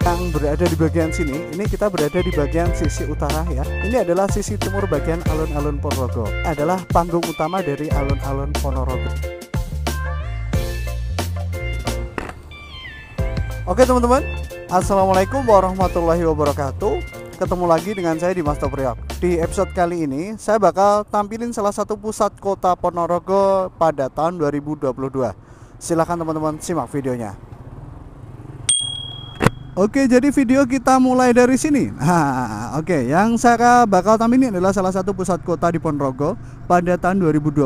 yang berada di bagian sini, ini kita berada di bagian sisi utara ya. Ini adalah sisi timur bagian alun-alun Ponorogo. Adalah panggung utama dari alun-alun Ponorogo. Oke teman-teman, assalamualaikum warahmatullahi wabarakatuh. Ketemu lagi dengan saya di Mas Topriok. Di episode kali ini saya bakal tampilin salah satu pusat kota Ponorogo pada tahun 2022. Silahkan teman-teman simak videonya. Oke, jadi video kita mulai dari sini. Oke, yang saya bakal tampilin adalah salah satu pusat kota di Ponorogo pada tahun 2022.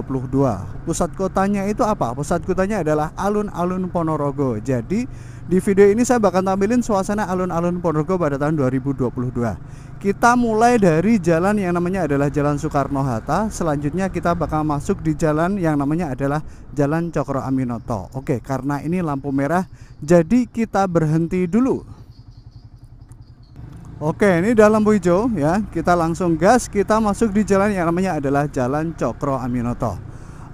Pusat kotanya itu apa? Pusat kotanya adalah alun-alun Ponorogo. Jadi di video ini saya bakal tampilin suasana alun-alun Ponorogo pada tahun 2022. Kita mulai dari jalan yang namanya adalah Jalan Soekarno-Hatta. Selanjutnya kita bakal masuk di jalan yang namanya adalah Jalan Cokro Aminoto. Oke, karena ini lampu merah, jadi kita berhenti dulu. Oke, ini udah lampu hijau ya. Kita langsung gas, kita masuk di jalan yang namanya adalah Jalan Cokro Aminoto.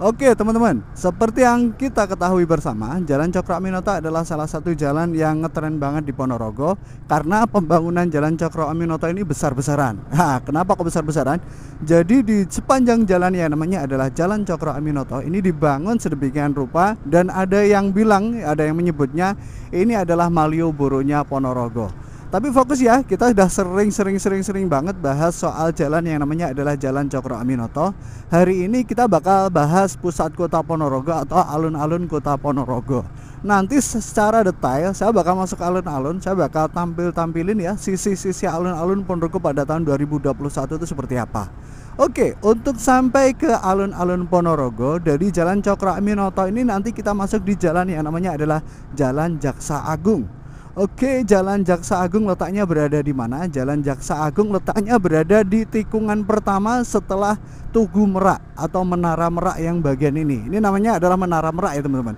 Oke teman-teman, seperti yang kita ketahui bersama, Jalan Cokro Aminoto adalah salah satu jalan yang ngetren banget di Ponorogo karena pembangunan Jalan Cokro Aminoto ini besar-besaran. Kenapa kok besar-besaran? Jadi di sepanjang jalan yang namanya adalah Jalan Cokro Aminoto ini dibangun sedemikian rupa, dan ada yang bilang, ada yang menyebutnya ini adalah Malioboro-nya Ponorogo. Tapi fokus ya, kita sudah sering banget bahas soal jalan yang namanya adalah Jalan Cokro Aminoto. Hari ini kita bakal bahas pusat kota Ponorogo atau alun-alun kota Ponorogo. Nanti secara detail saya bakal masuk alun-alun, saya bakal tampilin ya sisi-sisi alun-alun Ponorogo pada tahun 2021 itu seperti apa. Oke, untuk sampai ke alun-alun Ponorogo dari Jalan Cokro Aminoto ini nanti kita masuk di jalan yang namanya adalah Jalan Jaksa Agung. Oke, Jalan Jaksa Agung letaknya berada di mana? Jalan Jaksa Agung letaknya berada di tikungan pertama setelah Tugu Merak atau Menara Merak yang bagian ini. Ini namanya adalah Menara Merak ya teman-teman.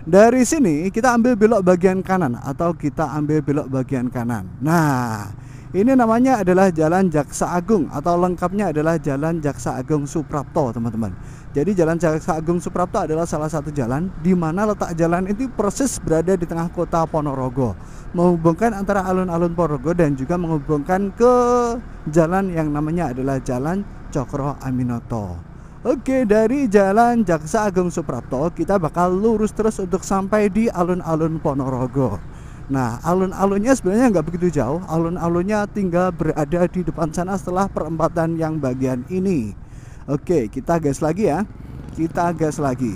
Dari sini kita ambil belok bagian kanan atau kita ambil belok bagian kanan. Nah, ini namanya adalah Jalan Jaksa Agung atau lengkapnya adalah Jalan Jaksa Agung Suprapto teman-teman. Jadi Jalan Jaksa Agung Suprapto adalah salah satu jalan di mana letak jalan itu persis berada di tengah kota Ponorogo, menghubungkan antara alun-alun Ponorogo dan juga menghubungkan ke jalan yang namanya adalah Jalan Cokro Aminoto. Oke, dari Jalan Jaksa Agung Suprapto kita bakal lurus terus untuk sampai di alun-alun Ponorogo. Nah, alun-alunnya sebenarnya nggak begitu jauh. Alun-alunnya tinggal berada di depan sana setelah perempatan yang bagian ini. Oke, kita gas lagi ya. Kita gas lagi.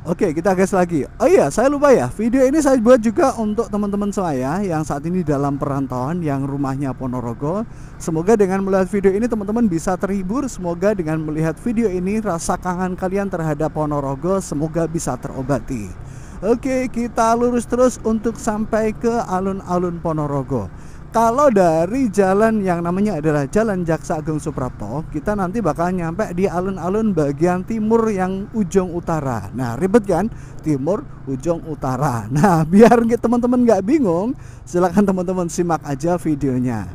Oke, kita gas lagi. Oh iya, saya lupa ya. Video ini saya buat juga untuk teman-teman saya yang saat ini dalam perantauan yang rumahnya Ponorogo. Semoga dengan melihat video ini teman-teman bisa terhibur. Semoga dengan melihat video ini rasa kangen kalian terhadap Ponorogo semoga bisa terobati. Oke, kita lurus terus untuk sampai ke alun-alun Ponorogo. Kalau dari jalan yang namanya adalah Jalan Jaksa Agung Suprapto, kita nanti bakal nyampe di alun-alun bagian timur yang ujung utara. Nah, ribet kan? Timur, ujung utara. Nah, biar teman-teman nggak bingung, silahkan teman-teman simak aja videonya.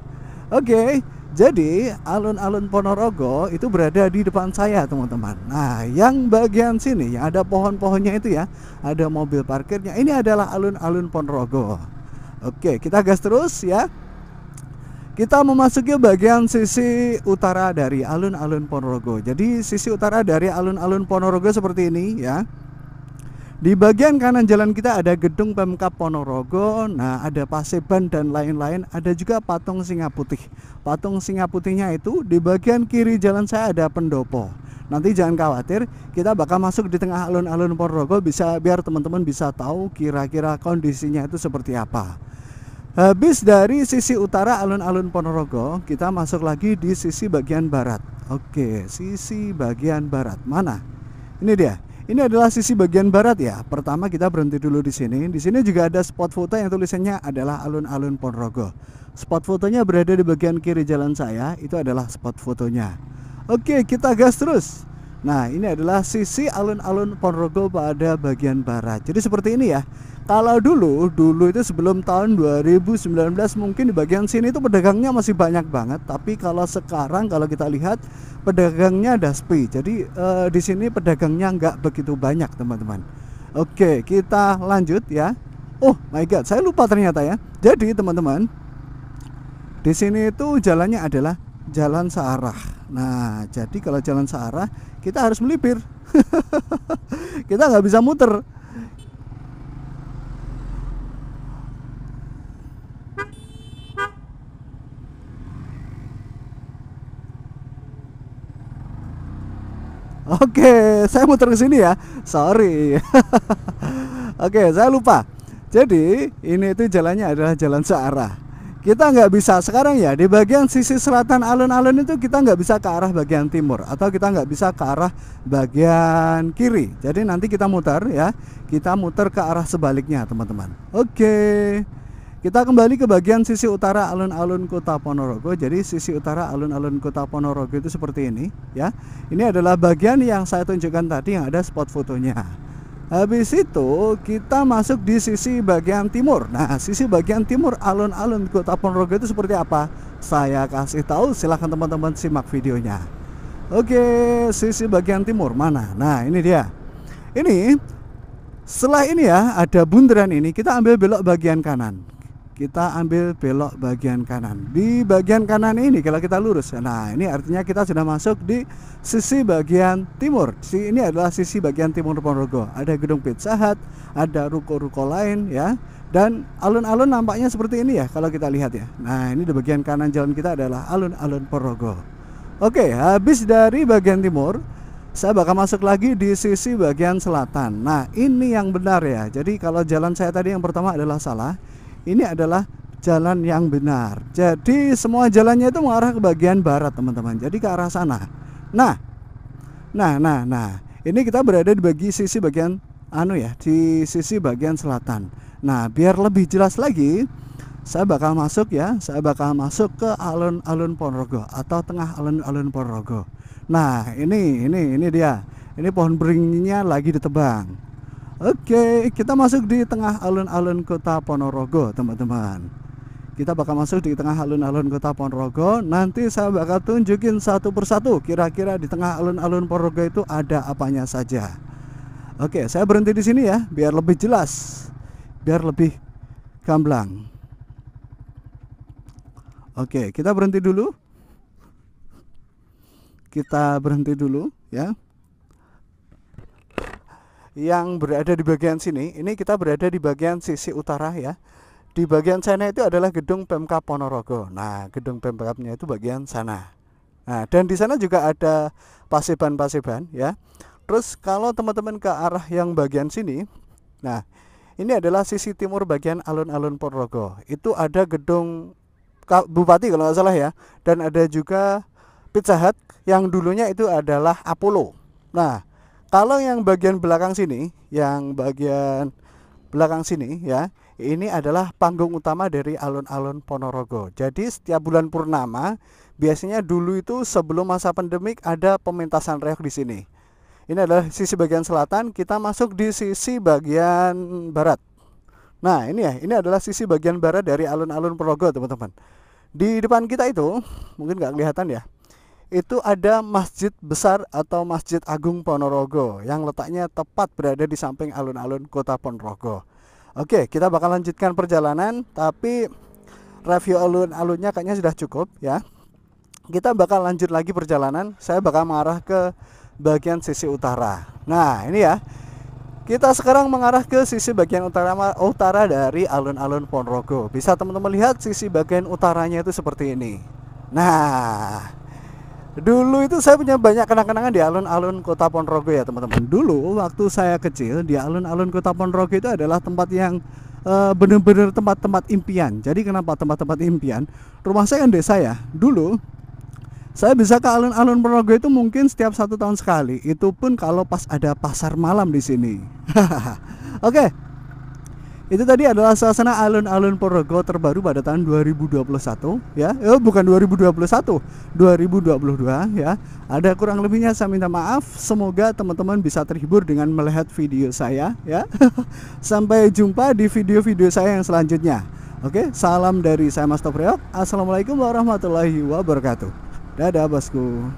Oke, jadi alun-alun Ponorogo itu berada di depan saya teman-teman. Nah, yang bagian sini yang ada pohon-pohonnya itu ya, ada mobil parkirnya. Ini adalah alun-alun Ponorogo. Oke, kita gas terus ya. Kita memasuki bagian sisi utara dari alun-alun Ponorogo. Jadi sisi utara dari alun-alun Ponorogo seperti ini ya. Di bagian kanan jalan kita ada gedung Pemkab Ponorogo. Nah, ada Paseban dan lain-lain. Ada juga patung singa putih. Patung singa putihnya itu di bagian kiri jalan saya ada pendopo. Nanti jangan khawatir, kita bakal masuk di tengah alun-alun Ponorogo biar teman-teman bisa tahu kira-kira kondisinya itu seperti apa. Habis dari sisi utara alun-alun Ponorogo, kita masuk lagi di sisi bagian barat. Oke, sisi bagian barat mana? Ini dia. Ini adalah sisi bagian barat ya. Pertama kita berhenti dulu di sini. Di sini juga ada spot foto yang tulisannya adalah alun-alun Ponorogo. Spot fotonya berada di bagian kiri jalan saya. Itu adalah spot fotonya. Oke, kita gas terus. Nah, ini adalah sisi alun-alun Ponorogo pada bagian barat. Jadi seperti ini ya. Kalau dulu itu sebelum tahun 2019 mungkin di bagian sini itu pedagangnya masih banyak banget. Tapi kalau sekarang kalau kita lihat pedagangnya ada sepi. Jadi di sini pedagangnya nggak begitu banyak teman-teman. Oke, kita lanjut ya. Oh my god, saya lupa ternyata ya. Jadi teman-teman, di sini itu jalannya adalah jalan searah. Nah, jadi kalau jalan searah kita harus melipir. Kita nggak bisa muter. Oke, saya muter ke sini ya. Sorry. Oke, saya lupa. Jadi ini itu jalannya adalah jalan searah. Kita nggak bisa sekarang ya di bagian sisi selatan alun-alun itu kita nggak bisa ke arah bagian timur atau kita nggak bisa ke arah bagian kiri. Jadi nanti kita muter ya. Kita muter ke arah sebaliknya teman-teman. Oke. Kita kembali ke bagian sisi utara alun-alun Kota Ponorogo. Jadi sisi utara alun-alun Kota Ponorogo itu seperti ini ya. Ini adalah bagian yang saya tunjukkan tadi yang ada spot fotonya. Habis itu kita masuk di sisi bagian timur. Nah, sisi bagian timur alun-alun Kota Ponorogo itu seperti apa? Saya kasih tahu, silahkan teman-teman simak videonya. Oke, sisi bagian timur mana? Nah, ini dia. Ini setelah ini ya, ada bundaran ini, kita ambil belok bagian kanan. Kita ambil belok bagian kanan. Di bagian kanan ini kalau kita lurus, nah ini artinya kita sudah masuk di sisi bagian timur. Ini adalah sisi bagian timur Ponorogo. Ada gedung Pizza Hut, ada ruko-ruko lain ya. Dan alun-alun nampaknya seperti ini ya kalau kita lihat ya. Nah, ini di bagian kanan jalan kita adalah alun-alun Ponorogo. Oke, habis dari bagian timur, saya bakal masuk lagi di sisi bagian selatan. Nah, ini yang benar ya. Jadi kalau jalan saya tadi yang pertama adalah salah. Ini adalah jalan yang benar. Jadi semua jalannya itu mengarah ke bagian barat teman-teman. Jadi ke arah sana. Nah. Ini kita berada di sisi bagian di sisi bagian selatan. Nah, biar lebih jelas lagi, saya bakal masuk ya. Saya bakal masuk ke alun-alun Ponorogo atau tengah alun-alun Ponorogo. Nah, ini dia. Ini pohon beringinya lagi ditebang. Oke, kita masuk di tengah alun-alun Kota Ponorogo, teman-teman. Kita bakal masuk di tengah alun-alun Kota Ponorogo. Nanti saya bakal tunjukin satu persatu kira-kira di tengah alun-alun Ponorogo itu ada apanya saja. Oke, saya berhenti di sini ya, biar lebih jelas, biar lebih gamblang. Oke, kita berhenti dulu. Kita berhenti dulu ya. Yang berada di bagian sini, ini kita berada di bagian sisi utara ya. Di bagian sana itu adalah gedung Pemkab Ponorogo. Nah, gedung Pemkabnya itu bagian sana. Nah, dan di sana juga ada paseban-paseban ya. Terus kalau teman-teman ke arah yang bagian sini, nah ini adalah sisi timur bagian alun-alun Ponorogo. Itu ada gedung Bupati kalau nggak salah ya. Dan ada juga Pizza Hut yang dulunya itu adalah Apollo. Nah, kalau yang bagian belakang sini, ya, ini adalah panggung utama dari alun-alun Ponorogo. Jadi setiap bulan purnama, biasanya dulu itu sebelum masa pandemik ada pementasan reog di sini. Ini adalah sisi bagian selatan, kita masuk di sisi bagian barat. Nah, ini adalah sisi bagian barat dari alun-alun Ponorogo, teman-teman. Di depan kita itu, mungkin nggak kelihatan ya. Itu ada masjid besar atau Masjid Agung Ponorogo yang letaknya tepat berada di samping alun-alun Kota Ponorogo. Oke, kita bakal lanjutkan perjalanan, tapi review alun-alunnya kayaknya sudah cukup ya. Kita bakal lanjut lagi perjalanan. Saya bakal mengarah ke bagian sisi utara. Nah, ini ya. Kita sekarang mengarah ke sisi bagian utara dari alun-alun Ponorogo. Bisa teman-teman lihat sisi bagian utaranya itu seperti ini. Nah, dulu itu saya punya banyak kenang-kenangan di alun-alun Kota Ponorogo ya teman-teman. Dulu waktu saya kecil di alun-alun Kota Ponorogo itu adalah tempat yang benar-benar tempat-tempat impian. Jadi kenapa tempat-tempat impian? Rumah saya kan desa ya. Dulu saya bisa ke alun-alun Ponorogo itu mungkin setiap 1 tahun sekali. Itu pun kalau pas ada pasar malam di sini. Oke. Itu tadi adalah suasana alun-alun Ponorogo terbaru pada tahun 2021 ya. Bukan 2021, 2022 ya. Ada kurang lebihnya saya minta maaf. Semoga teman-teman bisa terhibur dengan melihat video saya ya. Sampai jumpa di video-video saya yang selanjutnya. Oke, salam dari saya Mas Top Reog. Assalamualaikum warahmatullahi wabarakatuh. Dadah bosku.